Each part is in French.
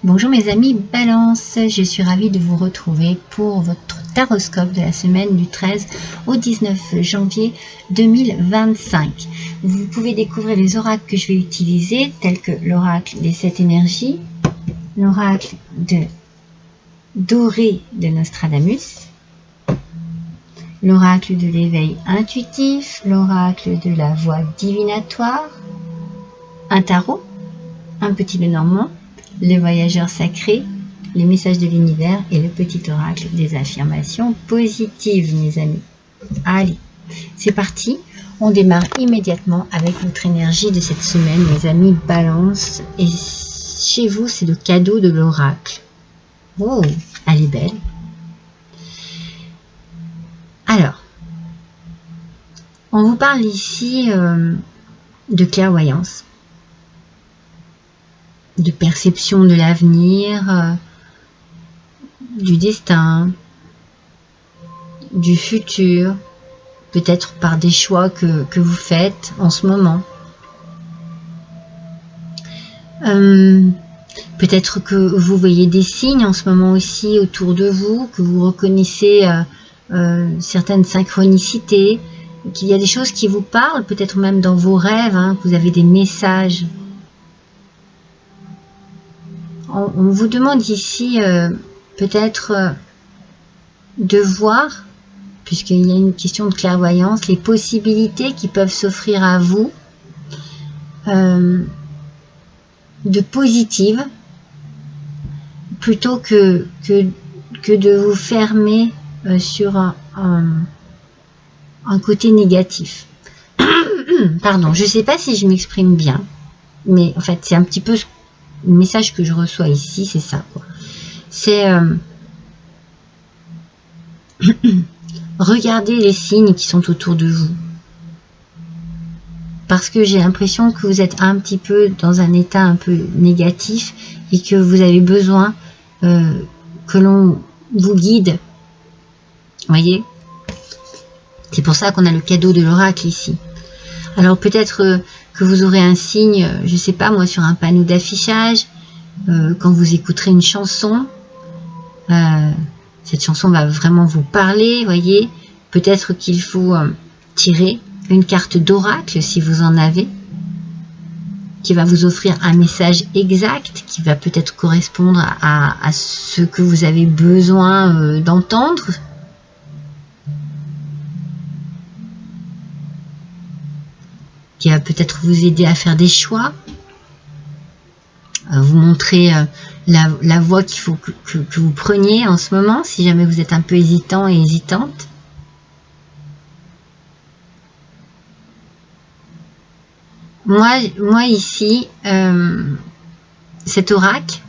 Bonjour mes amis Balance, je suis ravie de vous retrouver pour votre taroscope de la semaine du 13 au 19 janvier 2025. Vous pouvez découvrir les oracles que je vais utiliser, tels que l'oracle des 7 énergies, l'oracle de doré de Nostradamus, l'oracle de l'éveil intuitif, l'oracle de la voix divinatoire, un tarot, un petit Lenormand, les voyageurs sacrés, les messages de l'univers et le petit oracle des affirmations positives, mes amis. Allez, c'est parti. On démarre immédiatement avec votre énergie de cette semaine, mes amis Balance. Et chez vous, c'est le cadeau de l'oracle. Oh, elle est belle. Alors, on vous parle ici de clairvoyance, de perception de l'avenir, du destin, du futur, peut-être par des choix que vous faites en ce moment. Peut-être que vous voyez des signes en ce moment aussi autour de vous, que vous reconnaissez certaines synchronicités, qu'il y a des choses qui vous parlent, peut-être même dans vos rêves, hein, que vous avez des messages. On vous demande ici peut-être de voir, puisqu'il y a une question de clairvoyance, les possibilités qui peuvent s'offrir à vous de positives, plutôt que de vous fermer sur un côté négatif. Pardon, je ne sais pas si je m'exprime bien, mais en fait c'est un petit peu le message que je reçois ici, c'est ça, quoi. C'est regardez les signes qui sont autour de vous, parce que j'ai l'impression que vous êtes un petit peu dans un état un peu négatif et que vous avez besoin que l'on vous guide. Voyez, c'est pour ça qu'on a le cadeau de l'oracle ici. Alors peut-être que vous aurez un signe, je sais pas moi, sur un panneau d'affichage, quand vous écouterez une chanson, cette chanson va vraiment vous parler, voyez. Peut-être qu'il faut tirer une carte d'oracle si vous en avez, qui va vous offrir un message exact, qui va peut-être correspondre à ce que vous avez besoin d'entendre. Qui va peut-être vous aider à faire des choix, vous montrer la voie qu'il faut que vous preniez en ce moment, si jamais vous êtes un peu hésitant et hésitante. Moi ici, cet oracle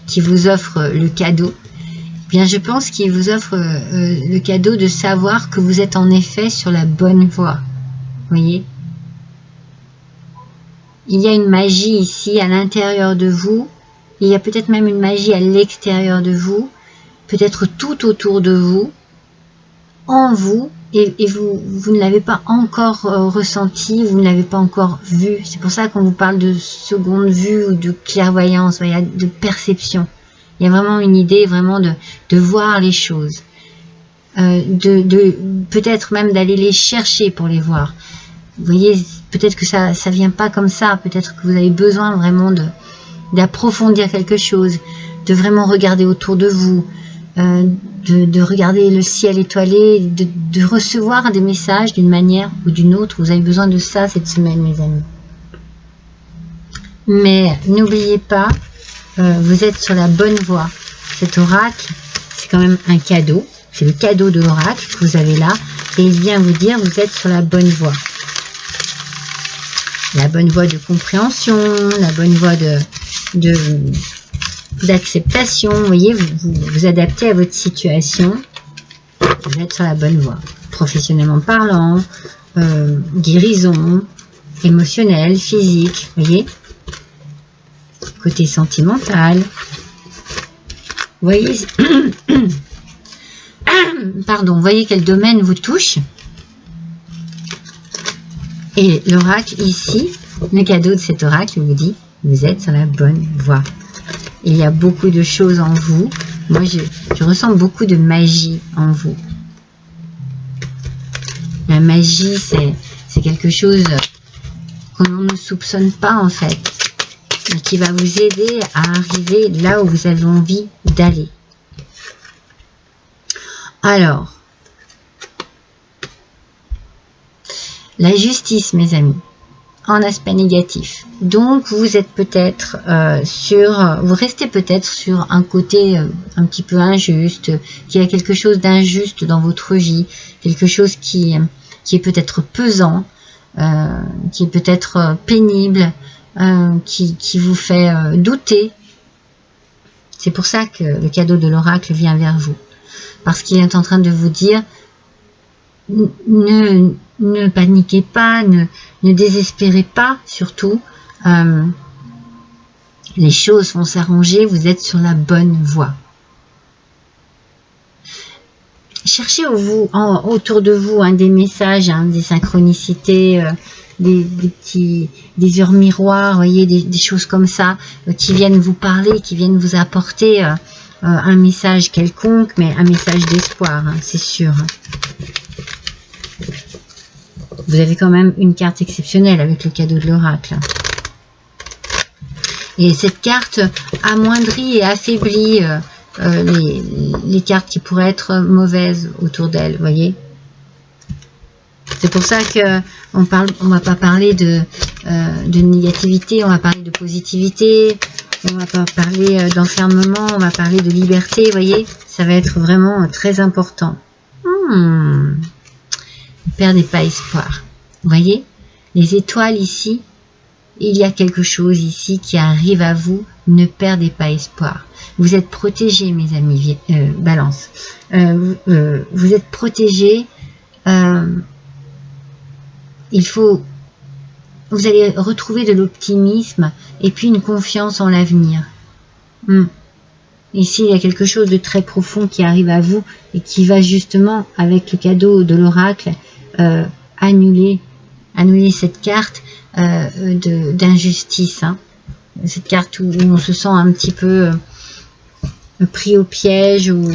qui vous offre le cadeau, eh bien je pense qu'il vous offre le cadeau de savoir que vous êtes en effet sur la bonne voie. Voyez ? Il y a une magie ici à l'intérieur de vous, il y a peut-être même une magie à l'extérieur de vous, peut-être tout autour de vous, en vous, et vous ne l'avez pas encore ressenti, vous ne l'avez pas encore vu. C'est pour ça qu'on vous parle de seconde vue ou de clairvoyance, de perception. Il y a vraiment une idée vraiment de voir les choses, peut-être même d'aller les chercher pour les voir. Vous voyez, peut-être que ça vient pas comme ça, peut-être que vous avez besoin vraiment d'approfondir quelque chose, de vraiment regarder autour de vous, de regarder le ciel étoilé, de recevoir des messages d'une manière ou d'une autre. Vous avez besoin de ça cette semaine, mes amis. Mais n'oubliez pas, vous êtes sur la bonne voie. Cet oracle, c'est quand même un cadeau, c'est le cadeau de l'oracle que vous avez là, et il vient vous dire vous êtes sur la bonne voie. La bonne voie de compréhension, la bonne voie d'acceptation. Vous voyez, vous adaptez à votre situation. Vous êtes sur la bonne voie. Professionnellement parlant, guérison, émotionnelle, physique. Vous voyez, côté sentimental. Vous voyez, pardon, vous voyez quel domaine vous touche. Et l'oracle ici, le cadeau de cet oracle vous dit, Vous êtes sur la bonne voie. Il y a beaucoup de choses en vous. Moi, je ressens beaucoup de magie en vous. La magie, c'est quelque chose que l'on ne soupçonne pas en fait, et qui va vous aider à arriver là où vous avez envie d'aller. Alors, la justice, mes amis, en aspect négatif. Donc, vous êtes peut-être vous restez peut-être sur un côté un petit peu injuste, qu'il y a quelque chose d'injuste dans votre vie, quelque chose qui est peut-être pesant, qui est peut-être pénible, qui vous fait douter. C'est pour ça que le cadeau de l'oracle vient vers vous. Parce qu'il est en train de vous dire, ne paniquez pas, ne désespérez pas, surtout. Les choses vont s'arranger, vous êtes sur la bonne voie. Cherchez autour de vous des messages, des synchronicités, des heures miroirs, voyez, des choses comme ça, qui viennent vous parler, qui viennent vous apporter un message quelconque, mais un message d'espoir, c'est sûr. Vous avez quand même une carte exceptionnelle avec le cadeau de l'oracle. Et cette carte amoindrit et affaiblit les cartes qui pourraient être mauvaises autour d'elle, voyez. C'est pour ça que on va pas parler de négativité, on va parler de positivité, on va pas parler d'enfermement, on va parler de liberté, voyez. Ça va être vraiment très important. Ne perdez pas espoir. Vous voyez, les étoiles ici, il y a quelque chose ici qui arrive à vous. Ne perdez pas espoir. Vous êtes protégés, mes amis, Balance. Vous êtes protégés. Vous allez retrouver de l'optimisme et puis une confiance en l'avenir. Ici, il y a quelque chose de très profond qui arrive à vous et qui va justement, avec le cadeau de l'oracle, annuler cette carte d'injustice. Cette carte où on se sent un petit peu pris au piège, ou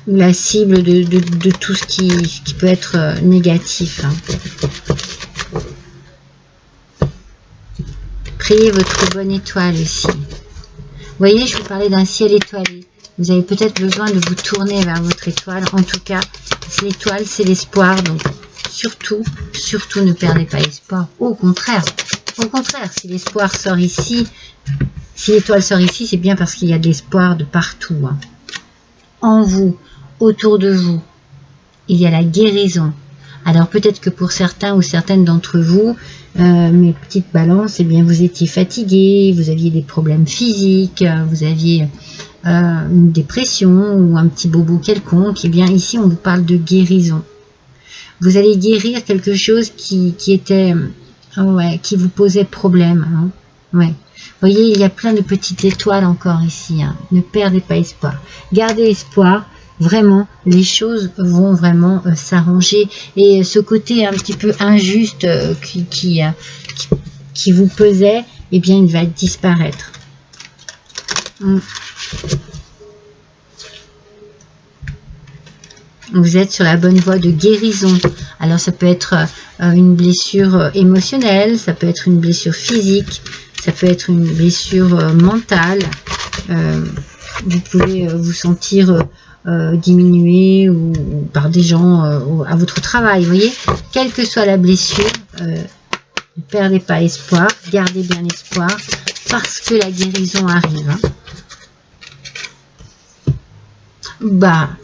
la cible de tout ce qui peut être négatif. Priez votre bonne étoile aussi. Vous voyez, je vous parlais d'un ciel étoilé. Vous avez peut-être besoin de vous tourner vers votre étoile. En tout cas, l'étoile, c'est l'espoir. Donc, surtout ne perdez pas espoir. Au contraire, si l'espoir sort ici, si l'étoile sort ici, c'est bien parce qu'il y a de l'espoir de partout. En vous, autour de vous, il y a la guérison. Alors peut-être que pour certains ou certaines d'entre vous, mes petites balances, eh bien vous étiez fatigués, vous aviez des problèmes physiques, vous aviez une dépression ou un petit bobo quelconque. Eh bien ici on vous parle de guérison. Vous allez guérir quelque chose qui était, qui vous posait problème. Vous voyez, il y a plein de petites étoiles encore ici. Ne perdez pas espoir. Gardez espoir. Vraiment, les choses vont vraiment s'arranger. Et ce côté un petit peu injuste qui vous pesait, eh bien, il va disparaître. Vous êtes sur la bonne voie de guérison. Alors, ça peut être une blessure émotionnelle, ça peut être une blessure physique, ça peut être une blessure mentale. Vous pouvez vous sentir diminué ou par des gens à votre travail, vous voyez. Quelle que soit la blessure, ne perdez pas espoir, gardez bien espoir, parce que la guérison arrive.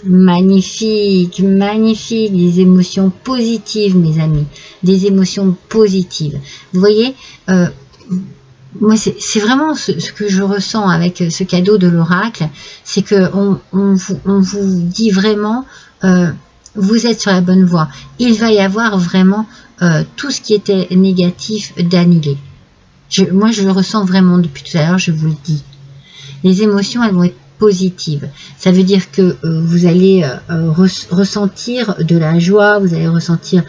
Magnifique, magnifique, des émotions positives, mes amis, des émotions positives. Vous voyez, moi, c'est vraiment ce que je ressens avec ce cadeau de l'oracle, c'est que on vous dit vraiment, vous êtes sur la bonne voie. Il va y avoir vraiment tout ce qui était négatif d'annuler. Moi, je le ressens vraiment depuis tout à l'heure, je vous le dis. Les émotions, elles vont être positives. Ça veut dire que vous allez ressentir de la joie, vous allez ressentir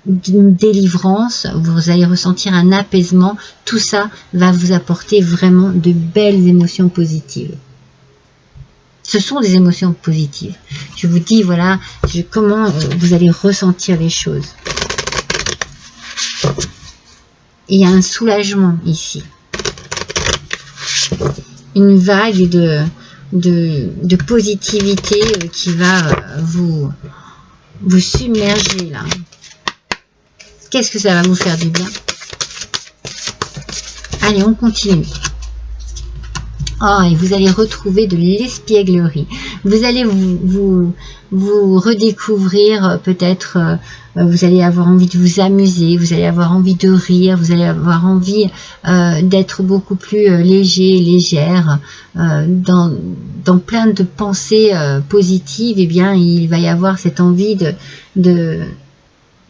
d'une délivrance, vous allez ressentir un apaisement. Tout ça va vous apporter vraiment de belles émotions positives. Ce sont des émotions positives. Je vous dis, voilà, comment vous allez ressentir les choses. Il y a un soulagement ici. Une vague de positivité qui va vous submerger là. Qu'est-ce que ça va vous faire du bien? Allez, on continue. Oh, et vous allez retrouver de l'espièglerie. Vous allez vous redécouvrir, peut-être, vous allez avoir envie de vous amuser, vous allez avoir envie de rire, vous allez avoir envie d'être beaucoup plus léger, légère, dans plein de pensées positives. Eh bien, il va y avoir cette envie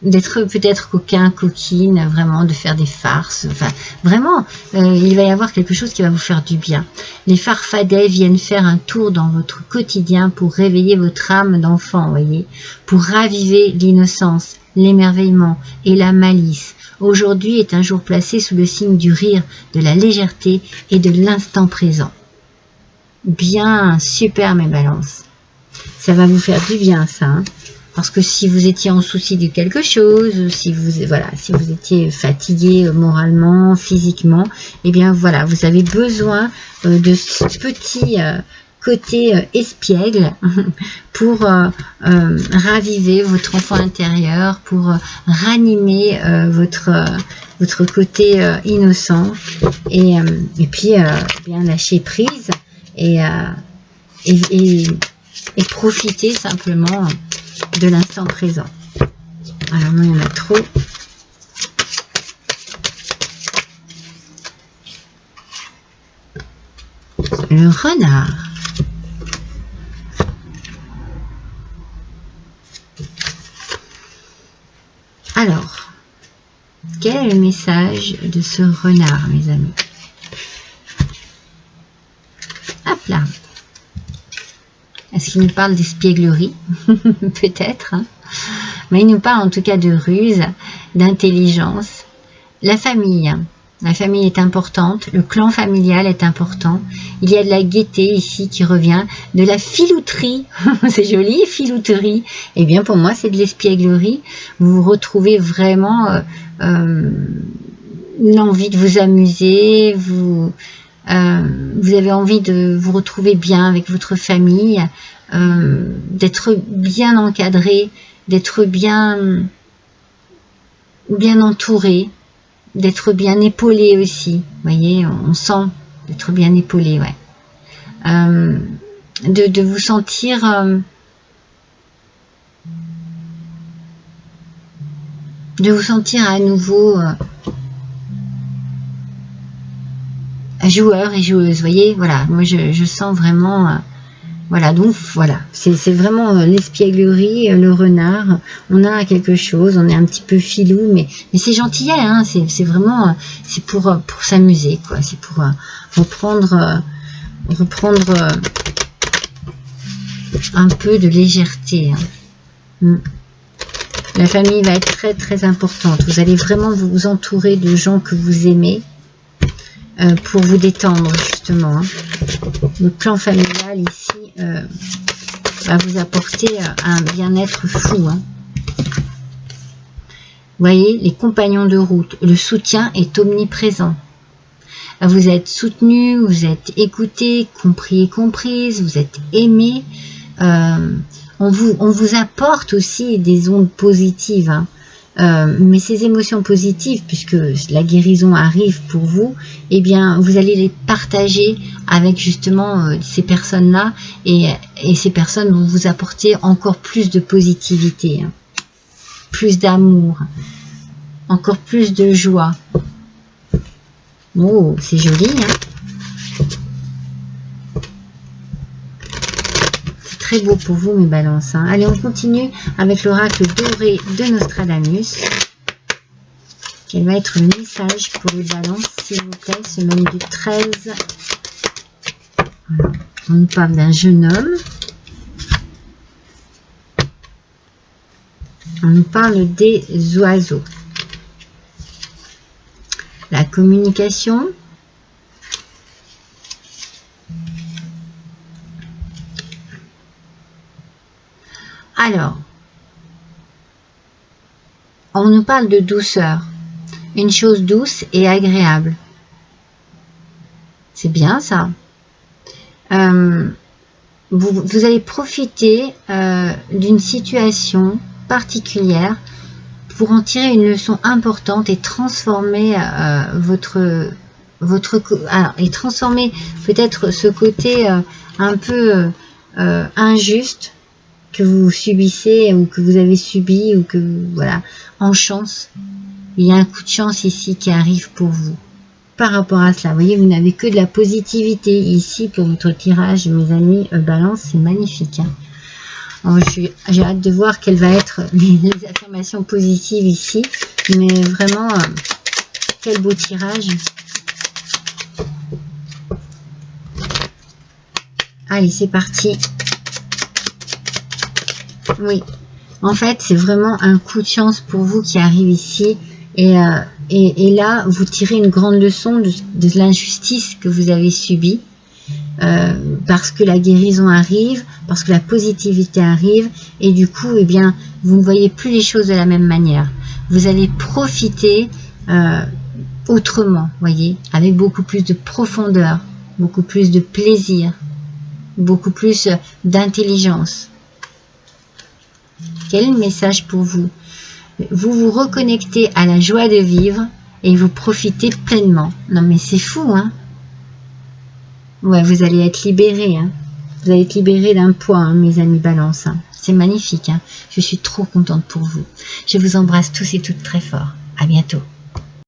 d'être peut-être coquin, coquine, vraiment de faire des farces, enfin vraiment il va y avoir quelque chose qui va vous faire du bien. Les farfadets viennent faire un tour dans votre quotidien pour réveiller votre âme d'enfant, voyez, pour raviver l'innocence, l'émerveillement et la malice. Aujourd'hui est un jour placé sous le signe du rire, de la légèreté et de l'instant présent. Bien, super mes balances. Ça va vous faire du bien ça, hein. Parce que si vous étiez en souci de quelque chose, si vous étiez fatigué moralement, physiquement, eh bien voilà, vous avez besoin de ce petit côté espiègle pour raviver votre enfant intérieur, pour ranimer votre côté innocent et puis bien lâcher prise et profiter simplement de l'instant présent. Alors moi il y en a trop. Le renard. Alors, quel est le message de ce renard, mes amis? Hop là. Est-ce qu'il nous parle d'espièglerie? Peut-être, hein. Mais il nous parle en tout cas de ruse, d'intelligence. La famille est importante, le clan familial est important. Il y a de la gaieté ici qui revient, de la filouterie. C'est joli, filouterie. Eh bien pour moi c'est de l'espièglerie. Vous vous retrouvez vraiment l'envie de vous amuser, vous avez envie de vous retrouver bien avec votre famille, d'être bien encadré, d'être bien entouré, d'être bien épaulé aussi. Vous voyez, on sent d'être bien épaulé, ouais. De vous sentir à nouveau joueur et joueuse, vous voyez, voilà, moi je sens vraiment, voilà, donc voilà, c'est vraiment l'espièglerie, le renard, on a quelque chose, on est un petit peu filou, mais c'est gentillet, hein, c'est vraiment, c'est pour s'amuser, quoi, c'est pour reprendre un peu de légèreté, hein. La famille va être très très importante, vous allez vraiment vous entourer de gens que vous aimez, pour vous détendre justement, hein. Le clan familial ici va vous apporter un bien-être fou, hein. Vous voyez, les compagnons de route, le soutien est omniprésent. Vous êtes soutenu, vous êtes écouté, compris et comprise, vous êtes aimé. On vous apporte aussi des ondes positives, hein. Mais ces émotions positives, puisque la guérison arrive pour vous, eh bien vous allez les partager avec justement ces personnes-là, et ces personnes vont vous apporter encore plus de positivité, hein, plus d'amour, encore plus de joie. Oh, c'est joli, hein. Très beau pour vous mes balances, hein. Allez, on continue avec l'oracle doré de Nostradamus. Quel va être le message pour les balances, s'il vous plaît, semaine du 13. Voilà. On nous parle d'un jeune homme. On nous parle des oiseaux. La communication. Alors, on nous parle de douceur. Une chose douce et agréable. C'est bien ça. Vous allez profiter d'une situation particulière pour en tirer une leçon importante et transformer et transformer peut-être ce côté un peu injuste que vous subissez ou que vous avez subi ou que voilà, en chance. Il y a un coup de chance ici qui arrive pour vous. Par rapport à cela, vous voyez, vous n'avez que de la positivité ici pour votre tirage, mes amis. Balance, c'est magnifique. Hein. J'ai hâte de voir quelles vont être les affirmations positives ici. Mais vraiment, quel beau tirage. Allez, c'est parti. Oui, en fait, c'est vraiment un coup de chance pour vous qui arrive ici. Et là, vous tirez une grande leçon de l'injustice que vous avez subie. Parce que la guérison arrive, parce que la positivité arrive. Et du coup, eh bien, vous ne voyez plus les choses de la même manière. Vous allez profiter autrement, voyez, avec beaucoup plus de profondeur, beaucoup plus de plaisir, beaucoup plus d'intelligence. Quel est le message pour vous? Vous vous reconnectez à la joie de vivre et vous profitez pleinement. Non mais c'est fou, hein? Ouais, vous allez être libérés, hein? Vous allez être libérés d'un poids, hein, mes amis Balance. Hein. C'est magnifique, hein? Je suis trop contente pour vous. Je vous embrasse tous et toutes très fort. À bientôt.